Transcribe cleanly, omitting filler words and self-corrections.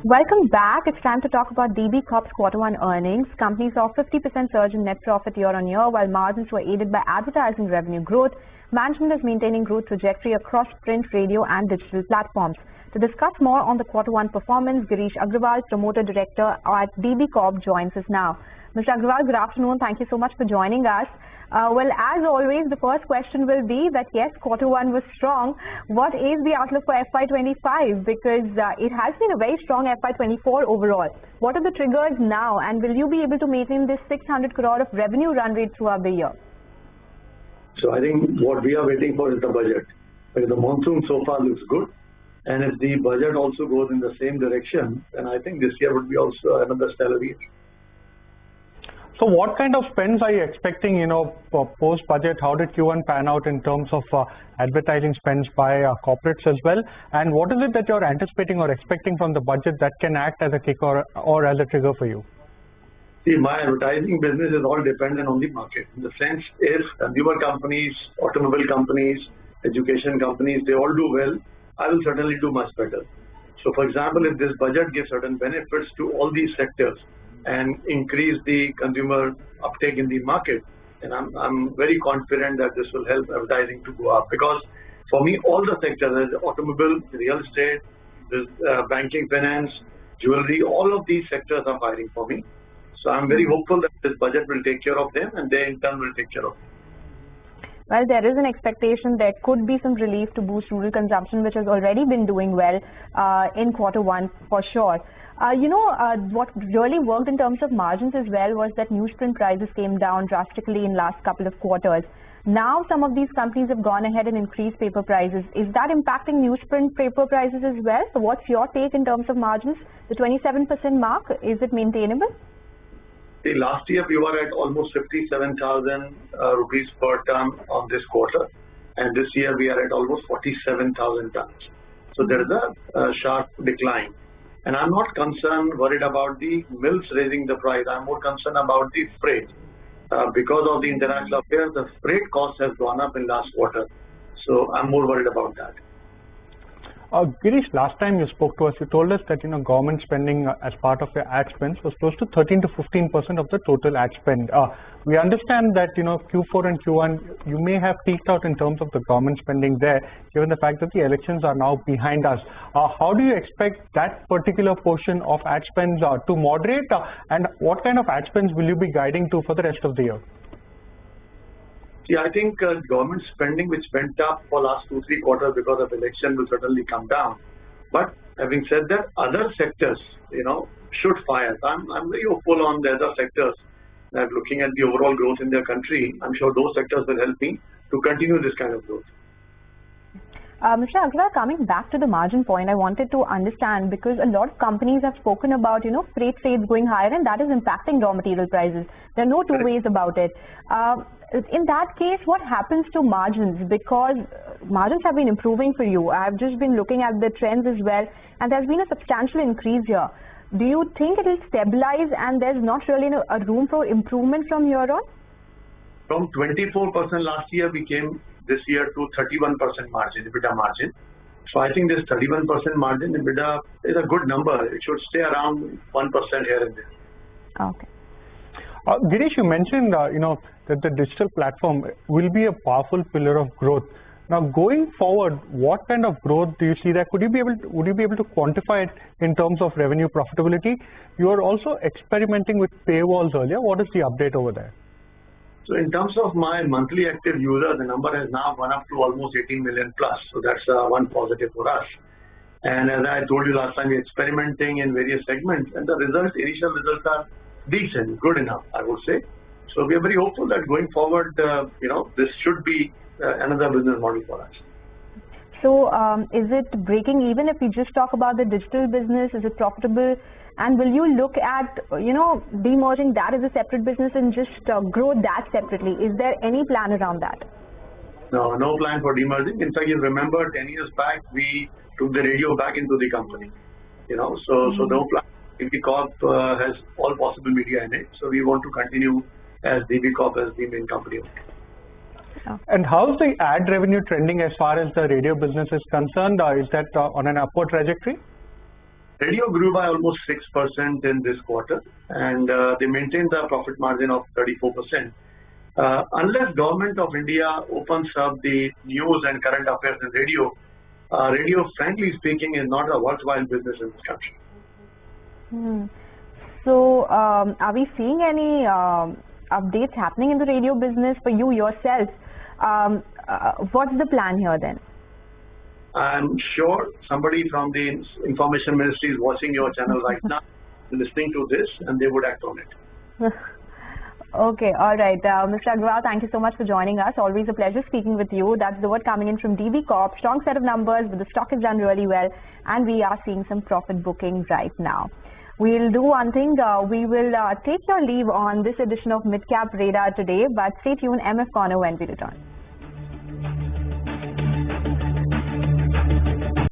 Welcome back. It's time to talk about DB Corp's Q1 earnings. Company saw 50% surge in net profit year-on-year, while margins were aided by advertising revenue growth. Management is maintaining growth trajectory across print, radio and digital platforms. To discuss more on the Q1 performance, Girish Agarwal, Promoter Director at DB Corp, joins us now. Mr. Agarwal, good afternoon. Thank you so much for joining us. Well, as always, the first question will be that yes, Q1 was strong. What is the outlook for FY25? Because it has been a very strong FY24 overall. What are the triggers now, and will you be able to maintain this 600 crore of revenue run rate throughout the year? So I think what we are waiting for is the budget. Because the monsoon so far looks good, and if the budget also goes in the same direction, then I think this year would be also another stellar year. So what kind of spends are you expecting, post-budget? How did Q1 pan out in terms of advertising spends by corporates as well? And what is it that you're anticipating or expecting from the budget that can act as a kick or as a trigger for you? See, my advertising business is all dependent on the market. In the sense, if consumer companies, automobile companies, education companies, they all do well, I will certainly do much better. So for example, if this budget gives certain benefits to all these sectors, and increase the consumer uptake in the market, and I'm very confident that this will help advertising to go up. Because for me, all the sectors, automobile, real estate, banking, finance, jewelry, all of these sectors are fighting for me. So I'm very hopeful that this budget will take care of them, and they in turn will take care of me. Well, there is an expectation there could be some relief to boost rural consumption, which has already been doing well in Q1 for sure. What really worked in terms of margins as well was that newsprint prices came down drastically in last couple of quarters. Now some of these companies have gone ahead and increased paper prices. Is that impacting newsprint paper prices as well? So what's your take in terms of margins? The 27% mark, is it maintainable? See, last year we were at almost 57,000 rupees per ton on this quarter, and this year we are at almost 47,000 tons. So there is a sharp decline. And I'm not worried about the mills raising the price. I'm more concerned about the freight. Because of the international affairs, the freight cost has gone up in last quarter. So I'm more worried about that. Girish, last time you spoke to us, you told us that government spending as part of your ad spends was close to 13 to 15% of the total ad spend. We understand that Q4 and Q1 you may have peaked out in terms of the government spending there, given the fact that the elections are now behind us. How do you expect that particular portion of ad spends to moderate, and what kind of ad spends will you be guiding to for the rest of the year? See, I think government spending, which went up for last 2-3 quarters because of election, will certainly come down. But having said that, other sectors, should fire. I'm very hopeful on the other sectors that looking at the overall growth in their country, I'm sure those sectors will help me to continue this kind of growth. Mr. Agarwal, coming back to the margin point, I wanted to understand, because a lot of companies have spoken about, freight rates going higher, and that is impacting raw material prices. There are no two ways about it. In that case, what happens to margins? Because margins have been improving for you. I've just been looking at the trends as well, and there's been a substantial increase here. Do you think it will stabilize and there's not really a room for improvement from here on? From 24% last year, we came this year to 31% margin, EBITDA margin. So I think this 31% margin EBITDA is a good number. It should stay around 1% here and there. Okay. Girish, you mentioned that the digital platform will be a powerful pillar of growth. Now, going forward, what kind of growth do you see there? Would you be able to quantify it in terms of revenue profitability? You are also experimenting with paywalls earlier. What is the update over there? So in terms of my monthly active users, the number has now gone up to almost 18 million plus. So that's one positive for us. And as I told you last time, we're experimenting in various segments, and the initial results are decent, good enough, I would say. So we are very hopeful that going forward, this should be another business model for us. So is it breaking even if we just talk about the digital business? Is it profitable? And will you look at, demerging that as a separate business and just grow that separately? Is there any plan around that? No plan for demerging. In fact, you remember 10 years back, we took the radio back into the company. So no plan. DB Corp has all possible media in it. So we want to continue as DB Corp as the main company. And how's the ad revenue trending as far as the radio business is concerned? Is that on an upward trajectory? Radio grew by almost 6% in this quarter, and they maintained the profit margin of 34%. Unless Government of India opens up the news and current affairs in radio, radio, frankly speaking, is not a worthwhile business in this country. So, are we seeing any updates happening in the radio business for you yourself? What's the plan here then? I'm sure somebody from the Information Ministry is watching your channel right now, listening to this, and they would act on it. Okay, all right. Mr. Agarwal, thank you so much for joining us. Always a pleasure speaking with you. That's the word coming in from DB Corp. Strong set of numbers, but the stock has done really well, and we are seeing some profit booking right now. We'll do one thing. We will take your leave on this edition of Midcap Radar today, but stay tuned. MF Corner when we return.